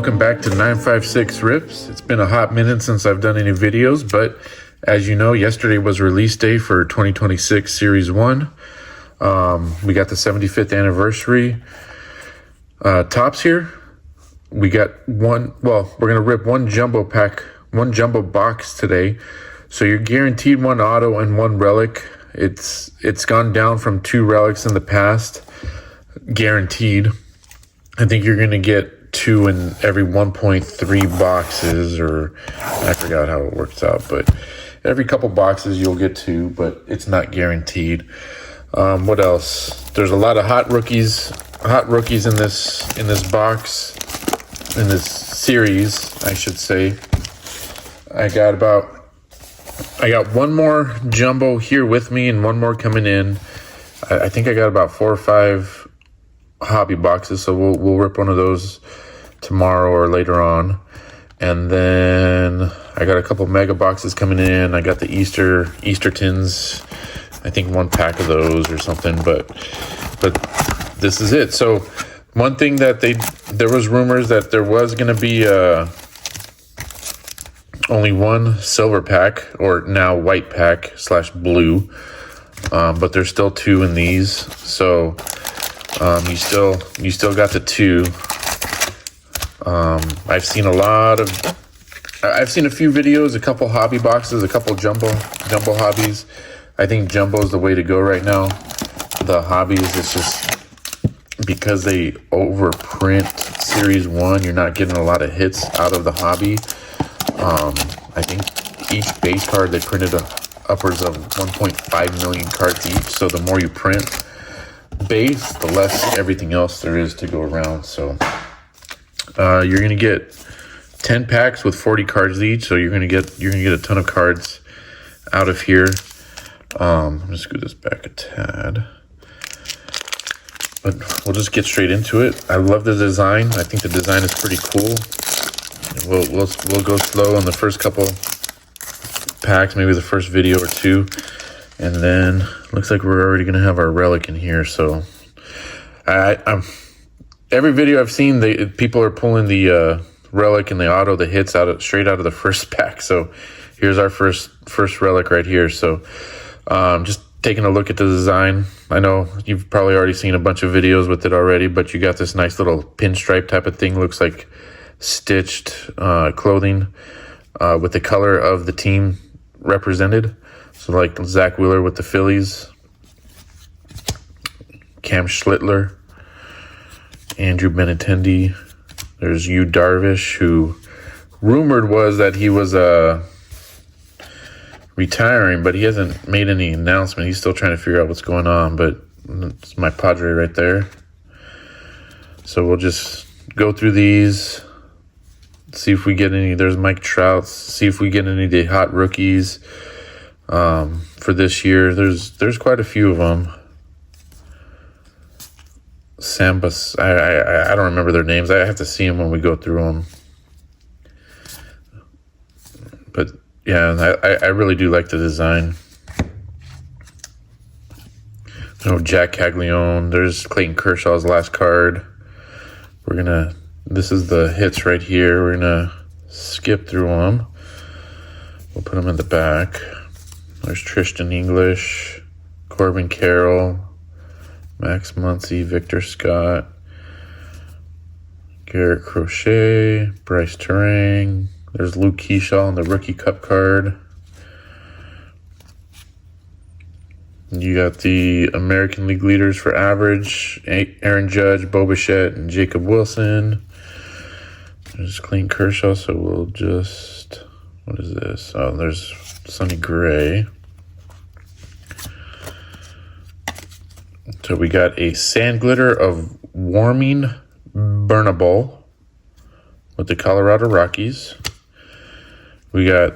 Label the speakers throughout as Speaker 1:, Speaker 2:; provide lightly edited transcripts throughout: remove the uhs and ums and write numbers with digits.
Speaker 1: Welcome back to 956 Rips. It's been a hot minute since I've done any videos, but as you know, yesterday was release day for 2026 Series 1. We got the 75th anniversary tops here. We got we're going to rip one jumbo box today. So you're guaranteed one auto and one relic. It's gone down from 2 relics in the past, guaranteed. I think you're going to get 2 in every 1.3 boxes, or I forgot how it works out, but every couple boxes you'll get 2, but it's not guaranteed. What else? There's a lot of hot rookies in this box, in this series, I should say. I got one more jumbo here with me and one more coming in. I think I got about 4 or 5 hobby boxes, so we'll rip one of those tomorrow or later on. And then I got a couple mega boxes coming in. I got the Easter tins, I think 1 pack of those or something, but this is it. So one thing that there was rumors that there was going to be only 1 silver pack, or now white pack / blue, but there's still 2 in these. So you still got the 2. I've seen a few videos, a couple hobby boxes, a couple jumbo hobbies. I think jumbo is the way to go right now. The hobbies, it's just because they overprint Series 1, you're not getting a lot of hits out of the hobby. I think each base card, they printed upwards of 1.5 million cards each. So the more you print base, the less everything else there is to go around. So you're gonna get 10 packs with 40 cards each. So you're gonna get a ton of cards out of here. I'm gonna scoot this back a tad, but we'll just get straight into it. I love the design. I think the design is pretty cool. We'll go slow on the first couple packs, maybe the first video or 2, and then looks like we're already gonna have our relic in here. So I'm every video I've seen, people are pulling the relic and the auto, the hits straight out of the first pack. So here's our first relic right here. So just taking a look at the design. I know you've probably already seen a bunch of videos with it already, but you got this nice little pinstripe type of thing. Looks like stitched clothing with the color of the team represented. So like Zach Wheeler with the Phillies, Cam Schlittler, Andrew Benintendi. There's Yu Darvish, who rumored was that he was retiring, but he hasn't made any announcement. He's still trying to figure out what's going on, but it's my Padre right there. So we'll just go through these, see if we get any. There's Mike Trout. See if we get any of the hot rookies for this year. There's quite a few of them. Sambas, I don't remember their names. I have to see them when we go through them. But yeah, I really do like the design. Jack Caglione. There's Clayton Kershaw's last card. This is the hits right here. We're gonna skip through them. We'll put them in the back. There's Tristan English, Corbin Carroll, Max Muncy, Victor Scott, Garrett Crochet, Bryce Terang. There's Luke Keyshaw on the Rookie Cup card. You got the American League leaders for average, Aaron Judge, Bo Bichette, and Jacob Wilson. There's Clayton Kershaw, so we'll just... What is this? Oh, there's Sonny Gray. So we got a Sand Glitter of Warming Bernabel with the Colorado Rockies. We got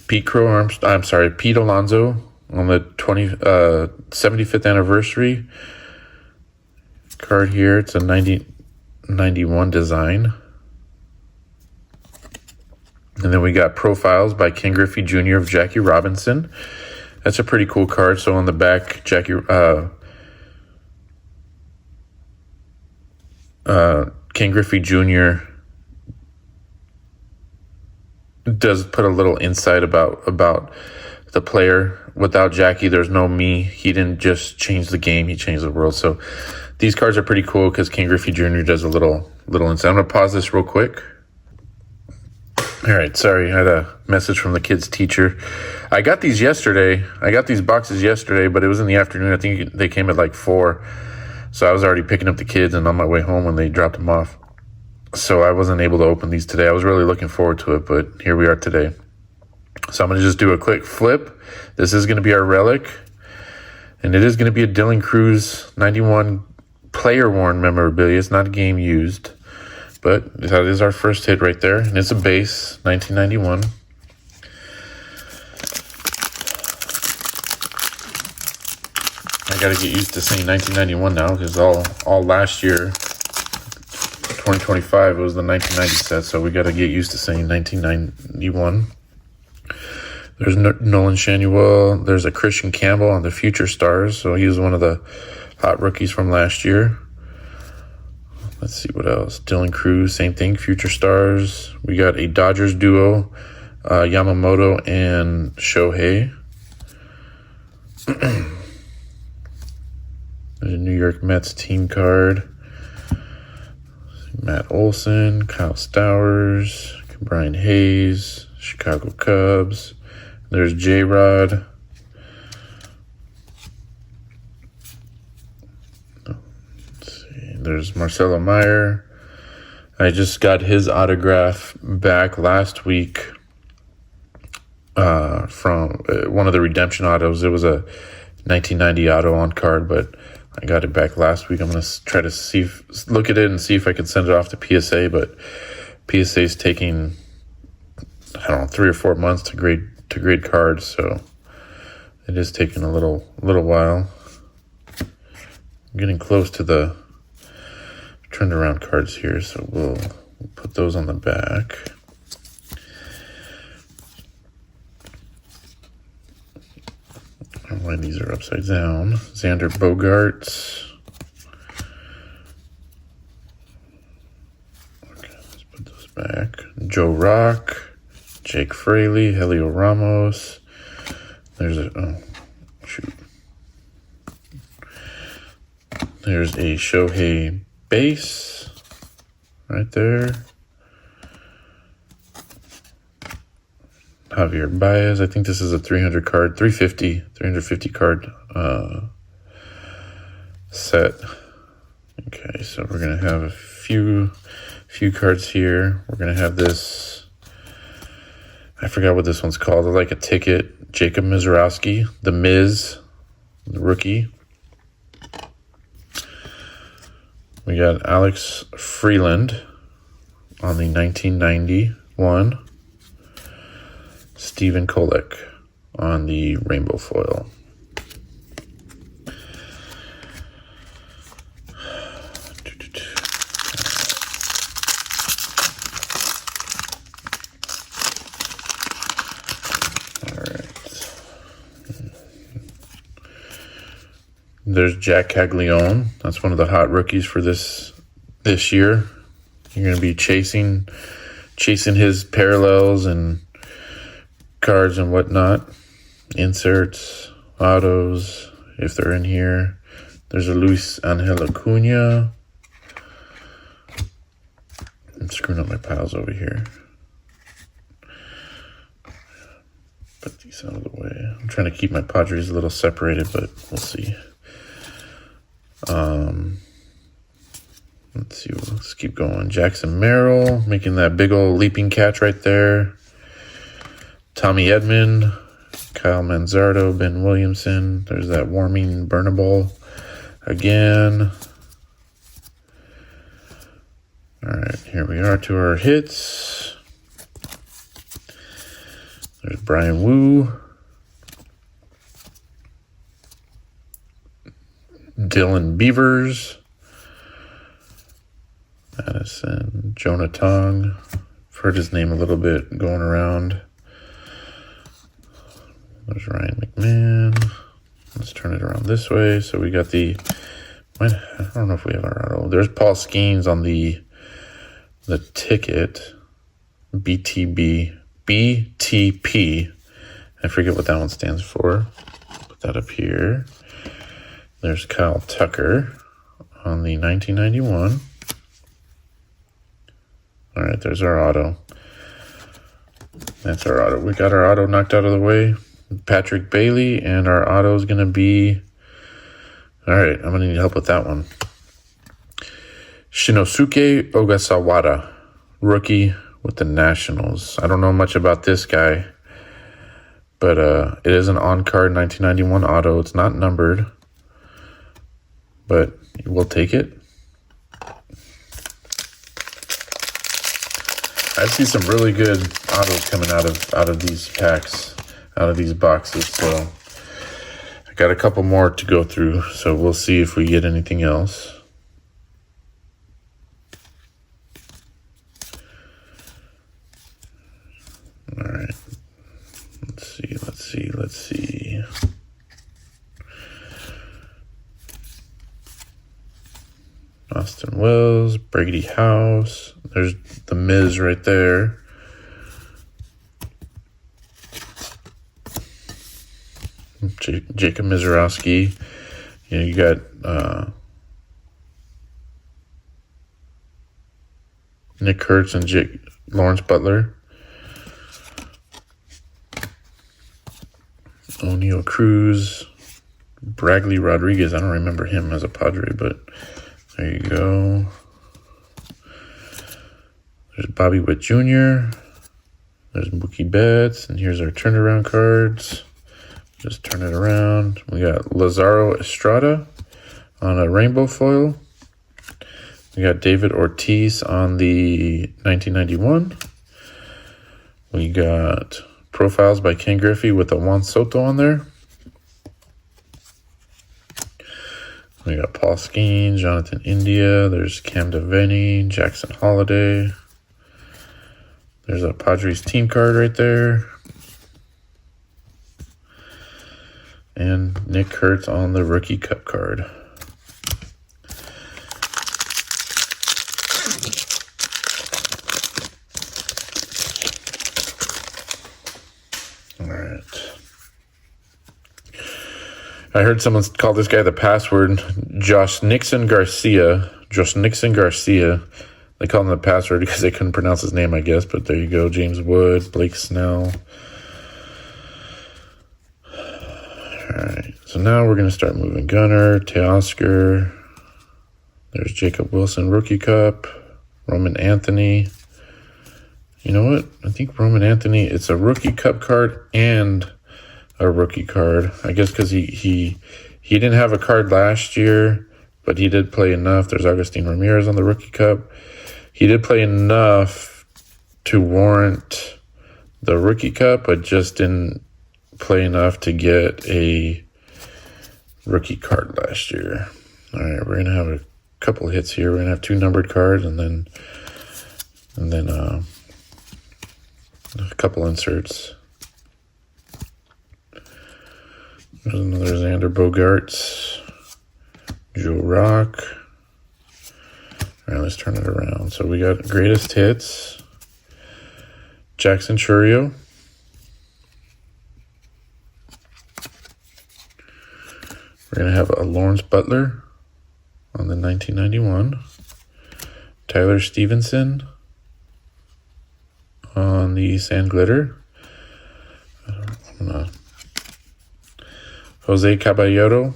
Speaker 1: Pete Alonso on the 75th anniversary card here. It's a 91 design. And then we got Profiles by Ken Griffey Jr. of Jackie Robinson. That's a pretty cool card. So on the back, Ken Griffey Jr. does put a little insight about the player. Without Jackie, there's no me. He didn't just change the game; he changed the world. So these cards are pretty cool because Ken Griffey Jr. does a little insight. I'm gonna pause this real quick. All right, sorry, I had a message from the kid's teacher. I got these yesterday. I got these boxes yesterday, but it was in the afternoon. I think they came at like 4. So I was already picking up the kids and on my way home when they dropped them off. So I wasn't able to open these today. I was really looking forward to it, but here we are today. So I'm going to just do a quick flip. This is going to be our relic. And it is going to be a Dylan Cruz 91 player-worn memorabilia. It's not a game used. But that is our first hit right there. And it's a base, 1991. I got to get used to saying 1991 now because all last year, 2025, it was the 1990 set. So we got to get used to saying 1991. There's Nolan Shanuel. There's a Christian Campbell on the Future Stars. So he was one of the hot rookies from last year. Let's see what else. Dylan Cruz, same thing, Future Stars. We got a Dodgers duo, Yamamoto and Shohei. There's a New York Mets team card. Matt Olson, Kyle Stowers, Brian Hayes, Chicago Cubs. There's J-Rod. There's Marcelo Meyer. I just got his autograph back last week from one of the redemption autos. It was a 1990 auto on card, but I got it back last week. I'm going to try to look at it and see if I can send it off to PSA, but PSA is taking, I don't know, 3 or 4 months to grade cards, so it is taking a little while. I'm getting close to the turned around cards here, so we'll put those on the back. I don't know why these are upside down. Xander Bogaerts. Okay, let's put those back. Joe Rock, Jake Fraley, Helio Ramos. There's There's a Shohei base right there. Javier Baez. I think this is a 300 card, 350 card set. Okay, so we're gonna have a few cards here. We're gonna have this. I forgot what this one's called. It's like a ticket. Jacob Mizorowski, the Miz, the rookie. We got Alex Freeland on the 1991. Stephen Kolek on the rainbow foil. There's Jack Caglione. That's one of the hot rookies for this year. You're going to be chasing his parallels and cards and whatnot. Inserts, autos, if they're in here. There's a Luis Angel Acuna. I'm screwing up my piles over here. Put these out of the way. I'm trying to keep my Padres a little separated, but we'll see. Let's see. Let's keep going. Jackson Merrill making that big old leaping catch right there. Tommy Edman, Kyle Manzardo, Ben Williamson. There's that warming burnable again. All right, here we are to our hits. There's Brian Wu. Dylan Beavers. Madison. Jonah Tong. I've heard his name a little bit going around. There's Ryan McMahon. Let's turn it around this way. So we got the, I don't know if we have our auto. There's Paul Skeens on the ticket. BTB BTP. I forget what that one stands for. Put that up here. There's Kyle Tucker on the 1991. All right, there's our auto. That's our auto. We got our auto knocked out of the way. Patrick Bailey, and our auto is going to be... All right, I'm going to need help with that one. Shinosuke Ogasawara, rookie with the Nationals. I don't know much about this guy, but it is an on-card 1991 auto. It's not numbered, but we'll take it. I see some really good autos coming out of these packs, out of these boxes. So I got a couple more to go through. So we'll see if we get anything else. All right. Let's see. Austin Wells, Brady House. There's the Miz right there. Jacob Mizorowski. You got Nick Kurtz and Lawrence Butler. O'Neill Cruz. Bradley Rodriguez. I don't remember him as a Padre, but there you go. There's Bobby Witt Jr. There's Mookie Betts. And here's our turnaround cards. Just turn it around. We got Lazaro Estrada on a rainbow foil. We got David Ortiz on the 1991. We got profiles by Ken Griffey with a Juan Soto on there. We got Paul Skeens, Jonathan India. There's Cam Devaney, Jackson Holiday. There's a Padres team card right there. And Nick Kurtz on the rookie cup card. All right. I heard someone call this guy the password, Josh Nixon Garcia. They call him the password because they couldn't pronounce his name, I guess. But there you go. James Wood, Blake Snell. All right. So now we're going to start moving. Gunnar, Teoscar. There's Jacob Wilson, Rookie Cup. Roman Anthony. You know what? I think Roman Anthony, it's a Rookie Cup card and a rookie card. I guess because he didn't have a card last year, but he did play enough. There's Agustin Ramirez on the Rookie Cup. He did play enough to warrant the Rookie Cup, but just didn't play enough to get a rookie card last year. All right, we're gonna have a couple hits here. We're gonna have two numbered cards, and then a couple inserts. There's another Xander Bogaerts, Joe Rock. All right, let's turn it around. So we got greatest hits, Jackson Chourio. We're going to have a Lawrence Butler on the 1991. Tyler Stevenson on the Sand Glitter. Jose Caballero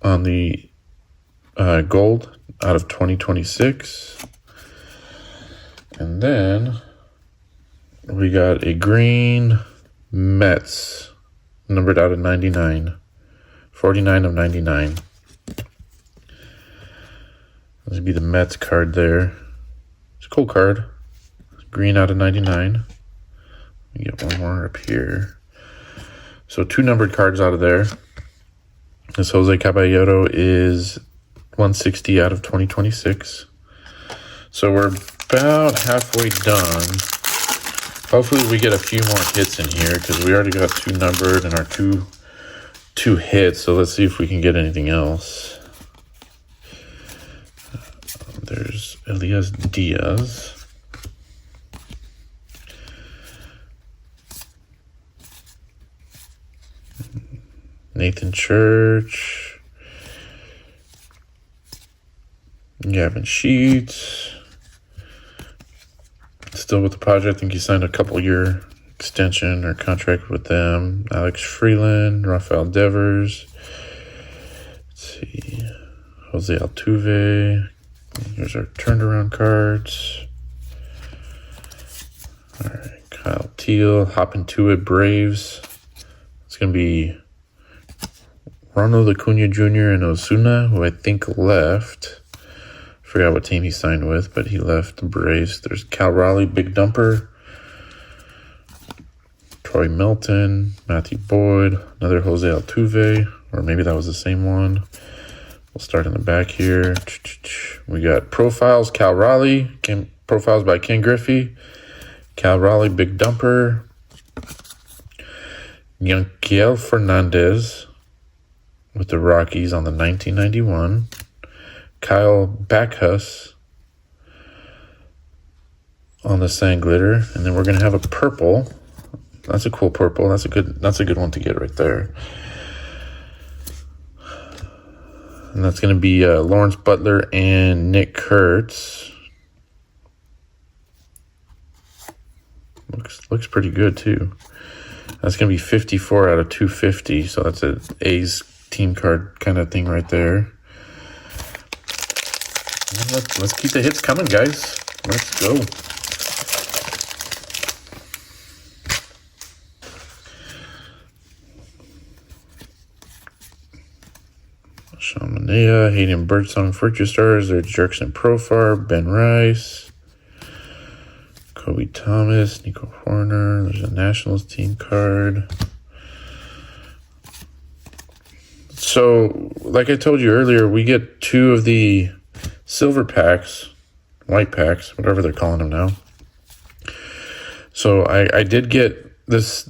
Speaker 1: on the gold out of 2026. And then we got a green Mets numbered out of 99. 49 of 99. This would be the Mets card there. It's a cool card. Green out of 99. We get one more up here. So two numbered cards out of there. This Jose Caballero is 160 out of 2026. So we're about halfway done. Hopefully we get a few more hits in here because we already got two numbered and our two hits. So let's see if we can get anything else. There's Elias Diaz. Nathan Church. Gavin Sheets. Still with the Padres. I think he signed a couple-year extension or contract with them. Alex Freeland, Rafael Devers. Let's see. Jose Altuve. Here's our turnaround cards. All right. Kyle Teal. Hop into it. Braves. It's going to be Ronald Acuna Jr. and Osuna, who I think left. Forgot what team he signed with, but he left the Braves. There's Cal Raleigh, Big Dumper. Troy Milton, Matthew Boyd, another Jose Altuve, or maybe that was the same one. We'll start in the back here. We got profiles, Cal Raleigh, profiles by Ken Griffey. Cal Raleigh, Big Dumper. Yanquiel Fernandez with the Rockies on the 1991. Kyle Backhus on the Sand Glitter, and then we're gonna have a purple. That's a cool purple. That's a good one to get right there. And that's gonna be Lawrence Butler and Nick Kurtz. Looks pretty good too. That's gonna be 54 out of 250. So that's an A's team card kind of thing right there. Let's keep the hits coming, guys. Let's go. Sean Manaea, Hayden Birdsong, Fortune Stars. There's Jerkson Profar, Ben Rice, Kobe Thomas, Nico Horner. There's a Nationals team card. So, like I told you earlier, we get 2 of the silver packs, white packs, whatever they're calling them now. So I did get this.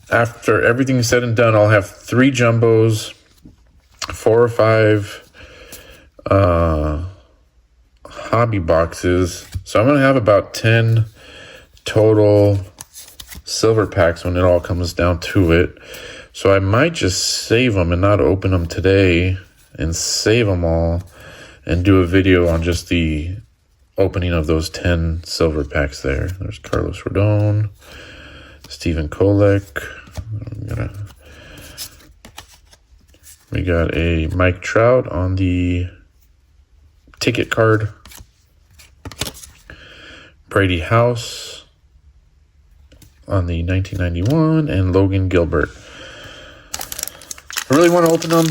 Speaker 1: After everything is said and done, I'll have 3 jumbos, 4 or 5 hobby boxes. So I'm going to have about 10 total silver packs when it all comes down to it. So I might just save them and not open them today and save them all and do a video on just the opening of those 10 silver packs there. There's Carlos Rodon, Stephen Kolek. We got a Mike Trout on the ticket card. Brady House on the 1991, and Logan Gilbert. I really want to open them,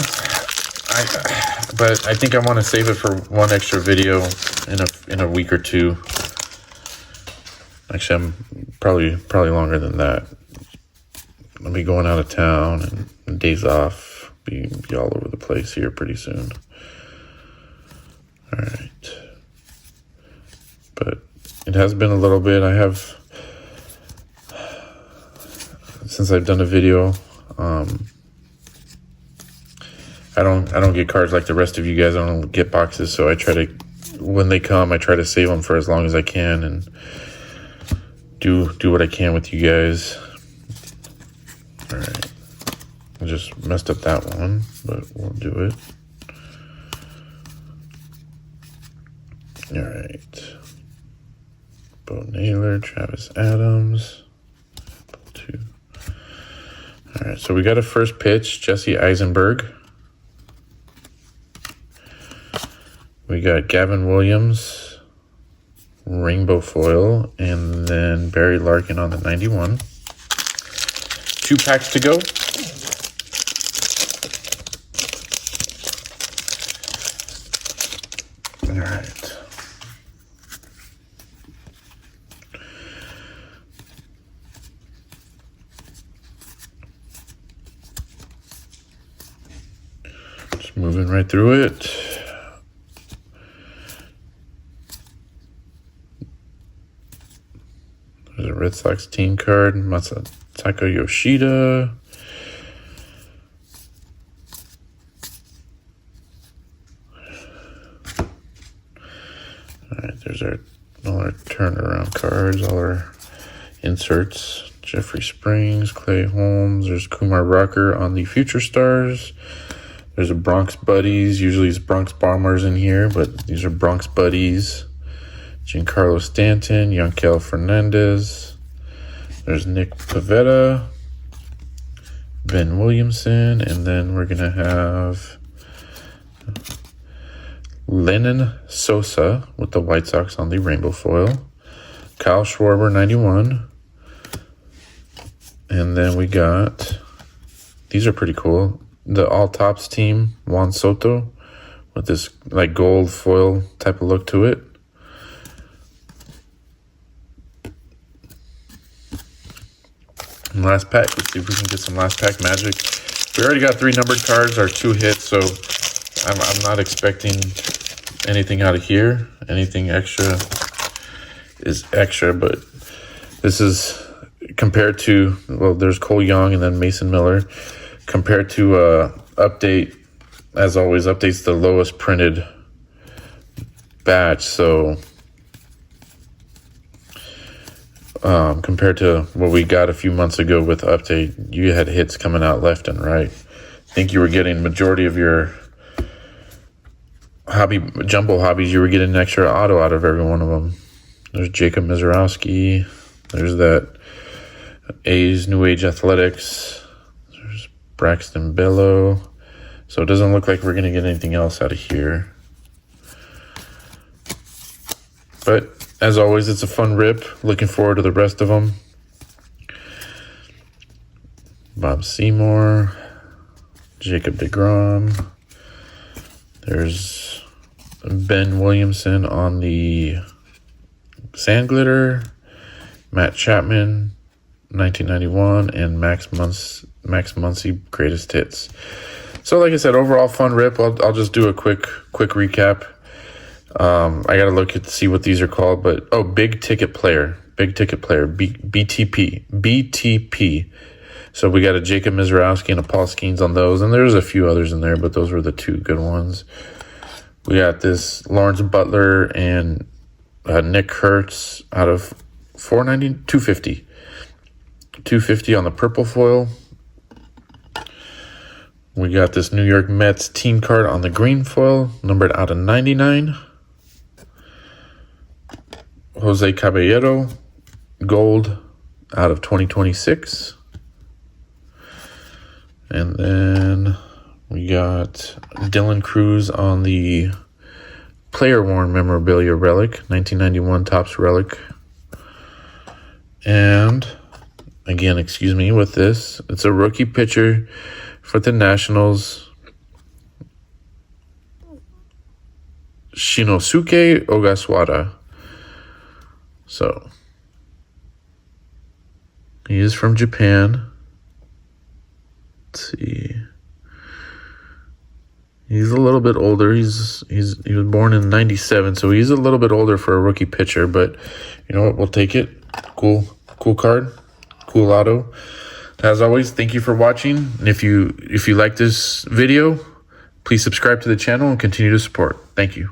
Speaker 1: but I think I want to save it for one extra video in a week or two. Actually, I'm probably longer than that. I'll be going out of town and days off. Be all over the place here pretty soon. All right, but it has been a little bit. I have, since I've done a video. I don't get cards like the rest of you guys. I don't get boxes, so I try to, when they come, I try to save them for as long as I can and do what I can with you guys. All right, I just messed up that one, but we'll do it. All right, Bo Naylor, Travis Adams, 2. All right, so we got a first pitch, Jesse Eisenberg. We got Gavin Williams, rainbow foil, and then Barry Larkin on the 91. 2 packs to go. All right. Just moving right through it. There's a Red Sox team card, Masataka Yoshida. All right, there's all our turnaround cards, all our inserts. Jeffrey Springs, Clay Holmes. There's Kumar Rocker on the Future Stars. There's a Bronx Buddies. Usually it's Bronx Bombers in here, but these are Bronx Buddies. Giancarlo Stanton, Yankel Fernandez. There's Nick Pivetta, Ben Williamson, and then we're going to have Lennon Sosa with the White Sox on the rainbow foil. Kyle Schwarber, 91. And then we got, these are pretty cool, the All Tops team, Juan Soto, with this like gold foil type of look to it. And last pack, let's see if we can get some last pack magic. We already got 3 numbered cards, our 2 hits, so I'm not expecting anything out of here. Anything extra is extra, but this is compared to, well, there's Cole Young and then Mason Miller. Compared to update, as always, update's the lowest printed batch, so compared to what we got a few months ago with update, you had hits coming out left and right. I think you were getting majority of your jumbo hobbies, you were getting an extra auto out of every one of them. There's Jacob Mizorowski. There's that A's New Age Athletics. There's Braxton Bello. So it doesn't look like we're going to get anything else out of here. But as always, it's a fun rip. Looking forward to the rest of them. Bob Seymour. Jacob deGrom. There's Ben Williamson on the Sand Glitter. Matt Chapman, 1991. And Max Muncy, Greatest Hits. So like I said, overall fun rip. I'll just do a quick recap. I gotta look to see what these are called, but big ticket player, BTP. So we got a Jacob Mizorowski and a Paul Skeens on those, and there's a few others in there, but those were the 2 good ones. We got this Lawrence Butler and Nick Kurtz out of 250 on the purple foil. We got this New York Mets team card on the green foil, numbered out of 99. Jose Caballero, gold, out of 2026. And then we got Dylan Cruz on the player worn memorabilia relic, 1991 Topps relic. And again, excuse me with this, it's a rookie pitcher for the Nationals, Shinosuke Ogasawara. So he is from Japan. Let's see. He's a little bit older. He was born in 97, so he's a little bit older for a rookie pitcher, but you know what? We'll take it. Cool card. Cool auto. As always, thank you for watching. And if you like this video, please subscribe to the channel and continue to support. Thank you.